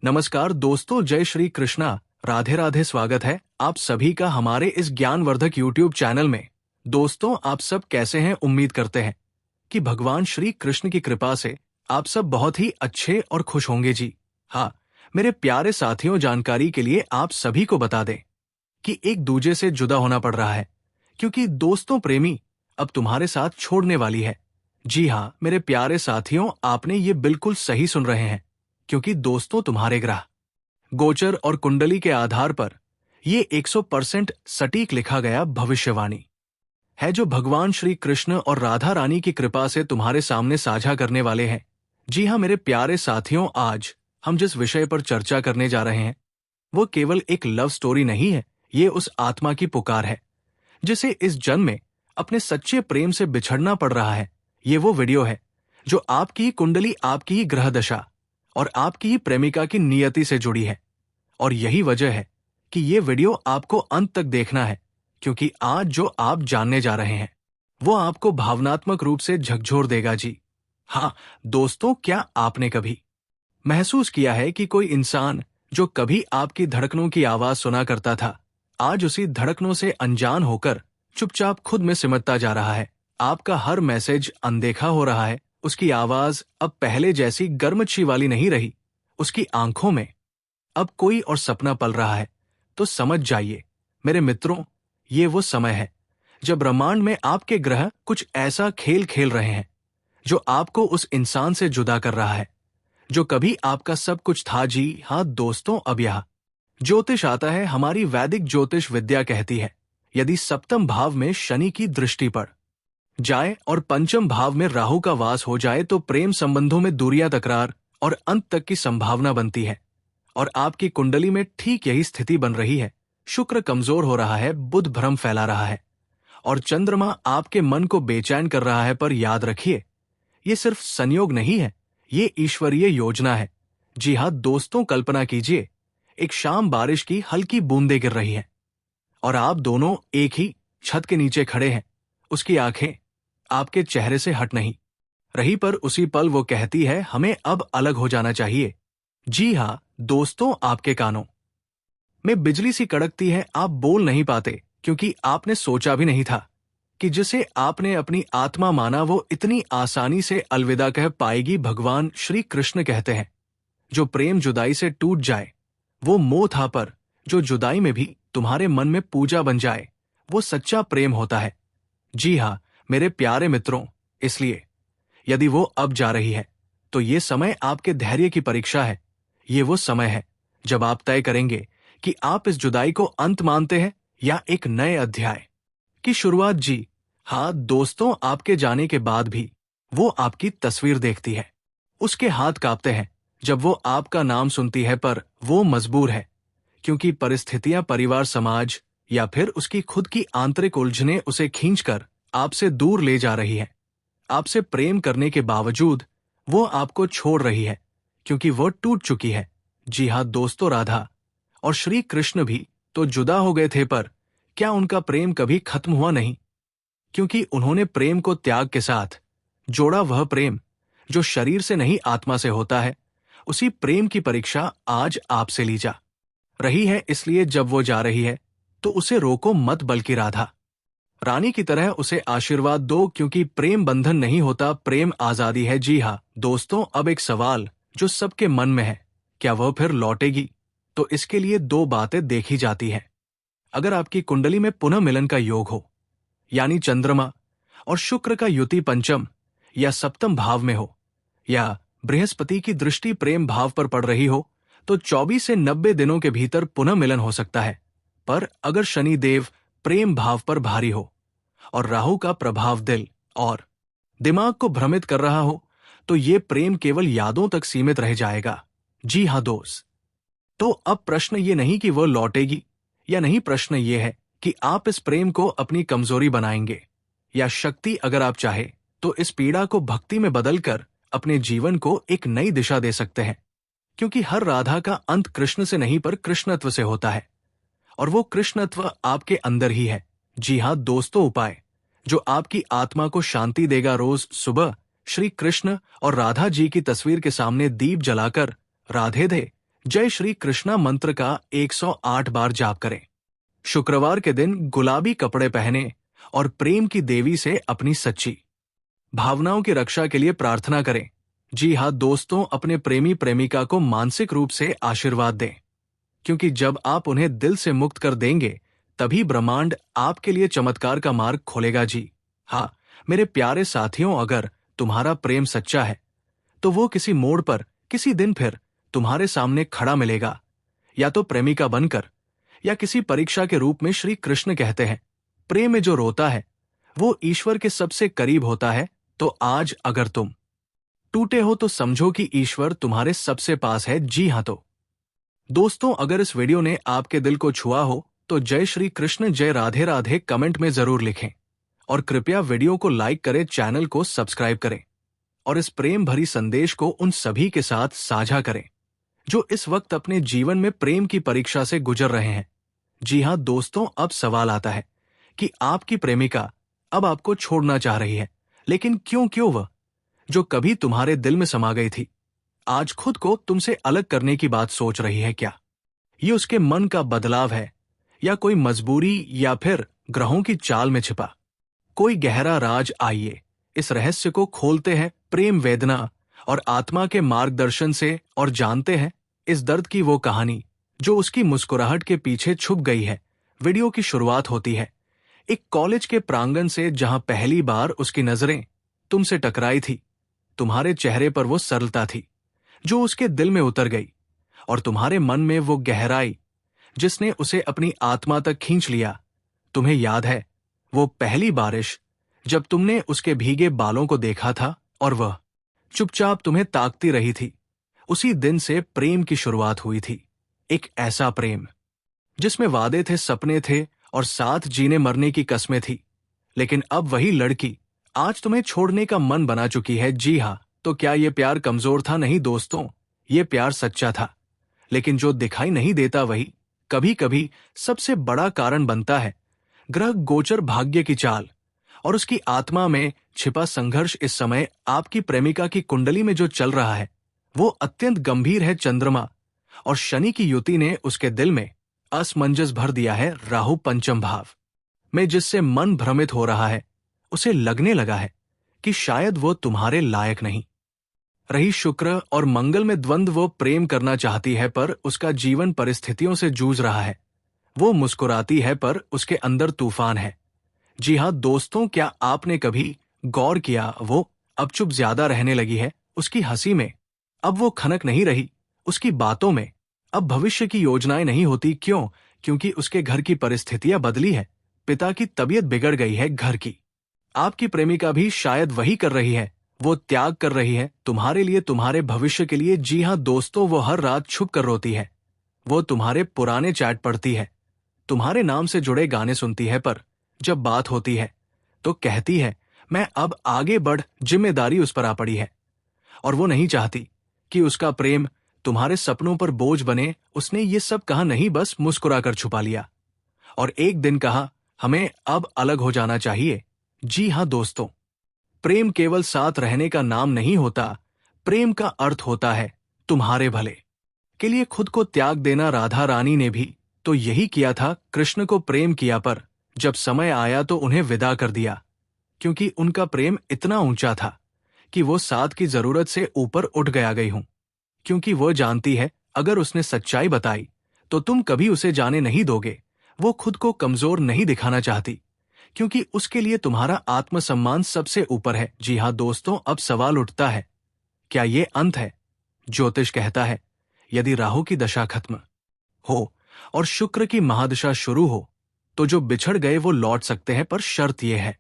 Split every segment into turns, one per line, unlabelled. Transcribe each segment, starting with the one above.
नमस्कार दोस्तों, जय श्री कृष्णा। राधे राधे। स्वागत है आप सभी का हमारे इस ज्ञानवर्धक यूट्यूब चैनल में। दोस्तों, आप सब कैसे हैं? उम्मीद करते हैं कि भगवान श्री कृष्ण की कृपा से आप सब बहुत ही अच्छे और खुश होंगे जी। हाँ, मेरे प्यारे साथियों, जानकारी के लिए आप सभी को बता दें कि एक दूजे से जुदा होना पड़ रहा है, क्योंकि दोस्तों प्रेमी अब तुम्हारे साथ छोड़ने वाली है। जी हाँ मेरे प्यारे साथियों, आपने ये बिल्कुल सही सुन रहे हैं, क्योंकि दोस्तों तुम्हारे ग्रह गोचर और कुंडली के आधार पर ये 100% सटीक लिखा गया भविष्यवाणी है, जो भगवान श्री कृष्ण और राधा रानी की कृपा से तुम्हारे सामने साझा करने वाले हैं। जी हाँ मेरे प्यारे साथियों, आज हम जिस विषय पर चर्चा करने जा रहे हैं वो केवल एक लव स्टोरी नहीं है। ये उस आत्मा की पुकार है जिसे इस जन्म में अपने सच्चे प्रेम से बिछड़ना पड़ रहा है। ये वो वीडियो है जो आपकी कुंडली, आपकी ही ग्रह दशा और आपकी ही प्रेमिका की नियति से जुड़ी है। और यही वजह है कि ये वीडियो आपको अंत तक देखना है, क्योंकि आज जो आप जानने जा रहे हैं वो आपको भावनात्मक रूप से झकझोर देगा जी। हाँ दोस्तों, क्या आपने कभी महसूस किया है कि कोई इंसान जो कभी आपकी धड़कनों की आवाज सुना करता था, आज उसी धड़कनों से अनजान होकर चुपचाप खुद में सिमटता जा रहा है। आपका हर मैसेज अनदेखा हो रहा है। उसकी आवाज अब पहले जैसी गर्मछी वाली नहीं रही। उसकी आंखों में अब कोई और सपना पल रहा है। तो समझ जाइए मेरे मित्रों, ये वो समय है जब ब्रह्मांड में आपके ग्रह कुछ ऐसा खेल खेल रहे हैं जो आपको उस इंसान से जुदा कर रहा है जो कभी आपका सब कुछ था। जी हाँ दोस्तों, अब यह ज्योतिष आता है। हमारी वैदिक ज्योतिष विद्या कहती है, यदि सप्तम भाव में शनि की दृष्टि पड़ जाए और पंचम भाव में राहु का वास हो जाए तो प्रेम संबंधों में दूरियां, तकरार और अंत तक की संभावना बनती है। और आपकी कुंडली में ठीक यही स्थिति बन रही है। शुक्र कमजोर हो रहा है, बुध भ्रम फैला रहा है और चंद्रमा आपके मन को बेचैन कर रहा है। पर याद रखिए, ये सिर्फ संयोग नहीं है, ये ईश्वरीय योजना है। जी हाँ दोस्तों, कल्पना कीजिए एक शाम बारिश की हल्की बूंदें गिर रही हैं और आप दोनों एक ही छत के नीचे खड़े हैं। उसकी आंखें आपके चेहरे से हट नहीं रही, पर उसी पल वो कहती है, हमें अब अलग हो जाना चाहिए। जी हाँ दोस्तों, आपके कानों में बिजली सी कड़कती है। आप बोल नहीं पाते, क्योंकि आपने सोचा भी नहीं था कि जिसे आपने अपनी आत्मा माना वो इतनी आसानी से अलविदा कह पाएगी। भगवान श्री कृष्ण कहते हैं, जो प्रेम जुदाई से टूट जाए वो मोह था, पर जो जुदाई में भी तुम्हारे मन में पूजा बन जाए वो सच्चा प्रेम होता है। जी हाँ मेरे प्यारे मित्रों, इसलिए यदि वो अब जा रही है तो ये समय आपके धैर्य की परीक्षा है। ये वो समय है जब आप तय करेंगे कि आप इस जुदाई को अंत मानते हैं या एक नए अध्याय की शुरुआत। जी हाँ दोस्तों, आपके जाने के बाद भी वो आपकी तस्वीर देखती है। उसके हाथ कांपते हैं जब वो आपका नाम सुनती है, पर वो मजबूर है, क्योंकि परिस्थितियां, परिवार, समाज या फिर उसकी खुद की आंतरिक उलझनें उसे खींचकर आपसे दूर ले जा रही है। आपसे प्रेम करने के बावजूद वो आपको छोड़ रही है, क्योंकि वो टूट चुकी है। जी हाँ दोस्तों, राधा और श्री कृष्ण भी तो जुदा हो गए थे, पर क्या उनका प्रेम कभी खत्म हुआ नहीं? क्योंकि उन्होंने प्रेम को त्याग के साथ जोड़ा। वह प्रेम जो शरीर से नहीं, आत्मा से होता है। उसी प्रेम की परीक्षा आज आपसे ली जा रही है। इसलिए जब वो जा रही है तो उसे रोको मत, बल्कि राधा रानी की तरह उसे आशीर्वाद दो, क्योंकि प्रेम बंधन नहीं होता, प्रेम आजादी है। जी हाँ दोस्तों, अब एक सवाल जो सबके मन में है, क्या वह फिर लौटेगी? तो इसके लिए दो बातें देखी जाती हैं। अगर आपकी कुंडली में पुनः मिलन का योग हो, यानी चंद्रमा और शुक्र का युति पंचम या सप्तम भाव में हो, या बृहस्पति की दृष्टि प्रेम भाव पर पड़ रही हो, तो 24 से 90 दिनों के भीतर पुनः मिलन हो सकता है। पर अगर शनि देव प्रेम भाव पर भारी हो और राहु का प्रभाव दिल और दिमाग को भ्रमित कर रहा हो, तो ये प्रेम केवल यादों तक सीमित रह जाएगा। जी हाँ दोस्त, तो अब प्रश्न ये नहीं कि वह लौटेगी या नहीं, प्रश्न ये है कि आप इस प्रेम को अपनी कमजोरी बनाएंगे या शक्ति। अगर आप चाहे तो इस पीड़ा को भक्ति में बदलकर अपने जीवन को एक नई दिशा दे सकते हैं, क्योंकि हर राधा का अंत कृष्ण से नहीं, पर कृष्णत्व से होता है, और वो कृष्णत्व आपके अंदर ही है। जी हाँ दोस्तों, उपाय जो आपकी आत्मा को शांति देगा, रोज सुबह श्री कृष्ण और राधा जी की तस्वीर के सामने दीप जलाकर राधे दे जय श्री कृष्णा मंत्र का 108 बार जाप करें। शुक्रवार के दिन गुलाबी कपड़े पहने और प्रेम की देवी से अपनी सच्ची भावनाओं की रक्षा के लिए प्रार्थना करें। जी हाँ दोस्तों, अपने प्रेमी प्रेमिका को मानसिक रूप से आशीर्वाद दें, क्योंकि जब आप उन्हें दिल से मुक्त कर देंगे तभी ब्रह्मांड आपके लिए चमत्कार का मार्ग खोलेगा। जी हाँ मेरे प्यारे साथियों, अगर तुम्हारा प्रेम सच्चा है तो वो किसी मोड़ पर किसी दिन फिर तुम्हारे सामने खड़ा मिलेगा, या तो प्रेमिका बनकर या किसी परीक्षा के रूप में। श्री कृष्ण कहते हैं, प्रेम में जो रोता है वो ईश्वर के सबसे करीब होता है। तो आज अगर तुम टूटे हो तो समझो कि ईश्वर तुम्हारे सबसे पास है। जी हाँ तो दोस्तों, अगर इस वीडियो ने आपके दिल को छुआ हो तो जय श्री कृष्ण, जय राधे राधे कमेंट में जरूर लिखें और कृपया वीडियो को लाइक करें, चैनल को सब्सक्राइब करें और इस प्रेम भरी संदेश को उन सभी के साथ साझा करें जो इस वक्त अपने जीवन में प्रेम की परीक्षा से गुजर रहे हैं। जी हाँ दोस्तों, अब सवाल आता है कि आपकी प्रेमिका अब आपको छोड़ना चाह रही है, लेकिन क्यों वह जो कभी तुम्हारे दिल में समा गई थी आज खुद को तुमसे अलग करने की बात सोच रही है? क्या ये उसके मन का बदलाव है, या कोई मजबूरी, या फिर ग्रहों की चाल में छिपा कोई गहरा राज? आइए इस रहस्य को खोलते हैं प्रेम वेदना और आत्मा के मार्गदर्शन से और जानते हैं इस दर्द की वो कहानी जो उसकी मुस्कुराहट के पीछे छुप गई है। वीडियो की शुरुआत होती है एक कॉलेज के प्रांगण से, जहां पहली बार उसकी नजरें तुमसे टकराई थी। तुम्हारे चेहरे पर वो सरलता थी जो उसके दिल में उतर गई, और तुम्हारे मन में वो गहराई जिसने उसे अपनी आत्मा तक खींच लिया। तुम्हें याद है वो पहली बारिश जब तुमने उसके भीगे बालों को देखा था और वह चुपचाप तुम्हें ताकती रही थी? उसी दिन से प्रेम की शुरुआत हुई थी, एक ऐसा प्रेम जिसमें वादे थे, सपने थे और साथ जीने मरने की कस्में थी। लेकिन अब वही लड़की आज तुम्हें छोड़ने का मन बना चुकी है। जी हाँ, तो क्या ये प्यार कमजोर था? नहीं दोस्तों, ये प्यार सच्चा था, लेकिन जो दिखाई नहीं देता वही कभी कभी सबसे बड़ा कारण बनता है। ग्रह गोचर, भाग्य की चाल और उसकी आत्मा में छिपा संघर्ष। इस समय आपकी प्रेमिका की कुंडली में जो चल रहा है वो अत्यंत गंभीर है। चंद्रमा और शनि की युति ने उसके दिल में असमंजस भर दिया है। राहु पंचम भाव में जिससे मन भ्रमित हो रहा है, उसे लगने लगा है कि शायद वो तुम्हारे लायक नहीं रही। शुक्र और मंगल में द्वंद्व, वो प्रेम करना चाहती है पर उसका जीवन परिस्थितियों से जूझ रहा है। वो मुस्कुराती है पर उसके अंदर तूफान है। जी हाँ दोस्तों, क्या आपने कभी गौर किया वो अब चुप ज्यादा रहने लगी है? उसकी हंसी में अब वो खनक नहीं रही, उसकी बातों में अब भविष्य की योजनाएं नहीं होती। क्यों? क्योंकि उसके घर की परिस्थितियां बदली है। पिता की तबीयत बिगड़ गई है, घर की। आपकी प्रेमिका भी शायद वही कर रही है, वो त्याग कर रही है तुम्हारे लिए, तुम्हारे भविष्य के लिए। जी हाँ दोस्तों, वो हर रात छुप कर रोती है, वो तुम्हारे पुराने चैट पढ़ती है, तुम्हारे नाम से जुड़े गाने सुनती है, पर जब बात होती है तो कहती है मैं अब आगे बढ़, जिम्मेदारी उस पर आ पड़ी है और वो नहीं चाहती कि उसका प्रेम तुम्हारे सपनों पर बोझ बने। उसने ये सब कहा नहीं, बस मुस्कुराकर छुपा लिया और एक दिन कहा हमें अब अलग हो जाना चाहिए। जी हाँ दोस्तों, प्रेम केवल साथ रहने का नाम नहीं होता। प्रेम का अर्थ होता है तुम्हारे भले के लिए खुद को त्याग देना। राधा रानी ने भी तो यही किया था। कृष्ण को प्रेम किया पर जब समय आया तो उन्हें विदा कर दिया, क्योंकि उनका प्रेम इतना ऊंचा था कि वो साथ की जरूरत से ऊपर उठ गई हूं। क्योंकि वो जानती है अगर उसने सच्चाई बताई तो तुम कभी उसे जाने नहीं दोगे। वो खुद को कमजोर नहीं दिखाना चाहती, क्योंकि उसके लिए तुम्हारा आत्मसम्मान सबसे ऊपर है। जी हाँ दोस्तों, अब सवाल उठता है, क्या ये अंत है? ज्योतिष कहता है यदि राहु की दशा खत्म हो और शुक्र की महादशा शुरू हो तो जो बिछड़ गए वो लौट सकते हैं, पर शर्त यह है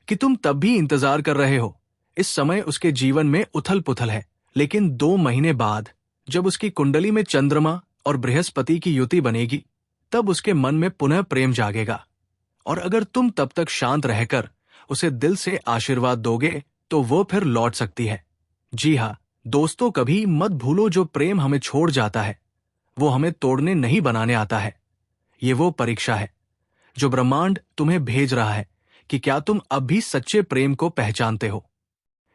कि तुम तब भी इंतजार कर रहे हो। इस समय उसके जीवन में उथल पुथल है, लेकिन 2 महीने बाद जब उसकी कुंडली में चंद्रमा और बृहस्पति की युति बनेगी तब उसके मन में पुनः प्रेम जागेगा। और अगर तुम तब तक शांत रहकर उसे दिल से आशीर्वाद दोगे तो वो फिर लौट सकती है। जी हाँ दोस्तों, कभी मत भूलो जो प्रेम हमें छोड़ जाता है वो हमें तोड़ने नहीं बनाने आता है। ये वो परीक्षा है जो ब्रह्मांड तुम्हें भेज रहा है कि क्या तुम अब भी सच्चे प्रेम को पहचानते हो।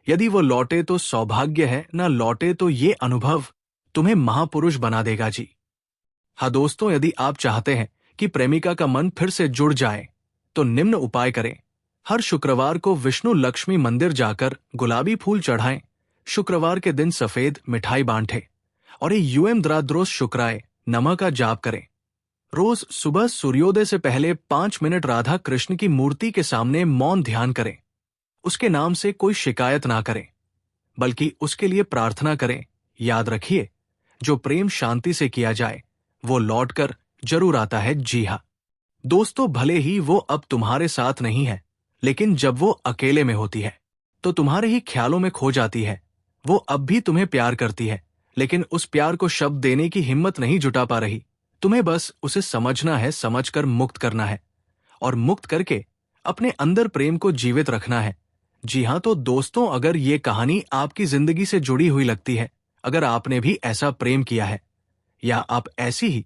यदि वो लौटे तो सौभाग्य है, न लौटे तो ये अनुभव तुम्हें महापुरुष बना देगा जी। हाँ दोस्तों, यदि आप चाहते हैं कि प्रेमिका का मन फिर से जुड़ जाए तो निम्न उपाय करें। हर शुक्रवार को विष्णु लक्ष्मी मंदिर जाकर गुलाबी फूल चढ़ाएं। शुक्रवार के दिन सफेद मिठाई बांटें और ये यूएम द्राद्रोस शुक्राय नमः का जाप करें। रोज सुबह सूर्योदय से पहले 5 मिनट राधा कृष्ण की मूर्ति के सामने मौन ध्यान करें। उसके नाम से कोई शिकायत ना करें, बल्कि उसके लिए प्रार्थना करें। याद रखिए, जो प्रेम शांति से किया जाए वो लौटकर जरूर आता है। जी हाँ दोस्तों, भले ही वो अब तुम्हारे साथ नहीं है, लेकिन जब वो अकेले में होती है तो तुम्हारे ही ख्यालों में खो जाती है। वो अब भी तुम्हें प्यार करती है, लेकिन उस प्यार को शब्द देने की हिम्मत नहीं जुटा पा रही। तुम्हें बस उसे समझना है, समझकर मुक्त करना है और मुक्त करके अपने अंदर प्रेम को जीवित रखना है। जी हाँ तो दोस्तों, अगर ये कहानी आपकी जिंदगी से जुड़ी हुई लगती है, अगर आपने भी ऐसा प्रेम किया है या आप ऐसी ही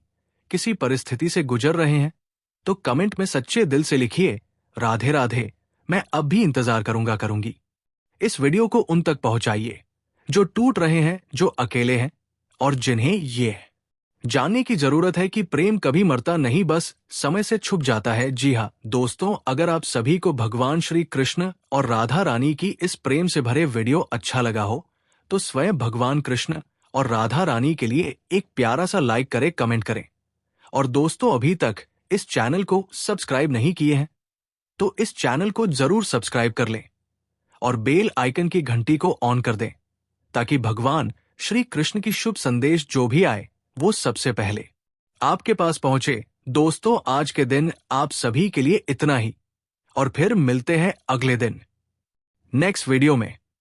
किसी परिस्थिति से गुजर रहे हैं, तो कमेंट में सच्चे दिल से लिखिए राधे राधे। मैं अब भी इंतजार करूंगी। इस वीडियो को उन तक पहुंचाइए जो टूट रहे हैं, जो अकेले हैं और जिन्हें ये जानने की जरूरत है कि प्रेम कभी मरता नहीं, बस समय से छुप जाता है। जी हाँ दोस्तों, अगर आप सभी को भगवान श्री कृष्ण और राधा रानी की इस प्रेम से भरे वीडियो अच्छा लगा हो तो स्वयं भगवान कृष्ण और राधा रानी के लिए एक प्यारा सा लाइक करें, कमेंट करें। और दोस्तों, अभी तक इस चैनल को सब्सक्राइब नहीं किए हैं तो इस चैनल को जरूर सब्सक्राइब कर लें और बेल आइकन की घंटी को ऑन कर दें, ताकि भगवान श्री कृष्ण की शुभ संदेश जो भी आए वो सबसे पहले आपके पास पहुंचे। दोस्तों, आज के दिन आप सभी के लिए इतना ही और फिर मिलते हैं अगले दिन नेक्स्ट वीडियो में।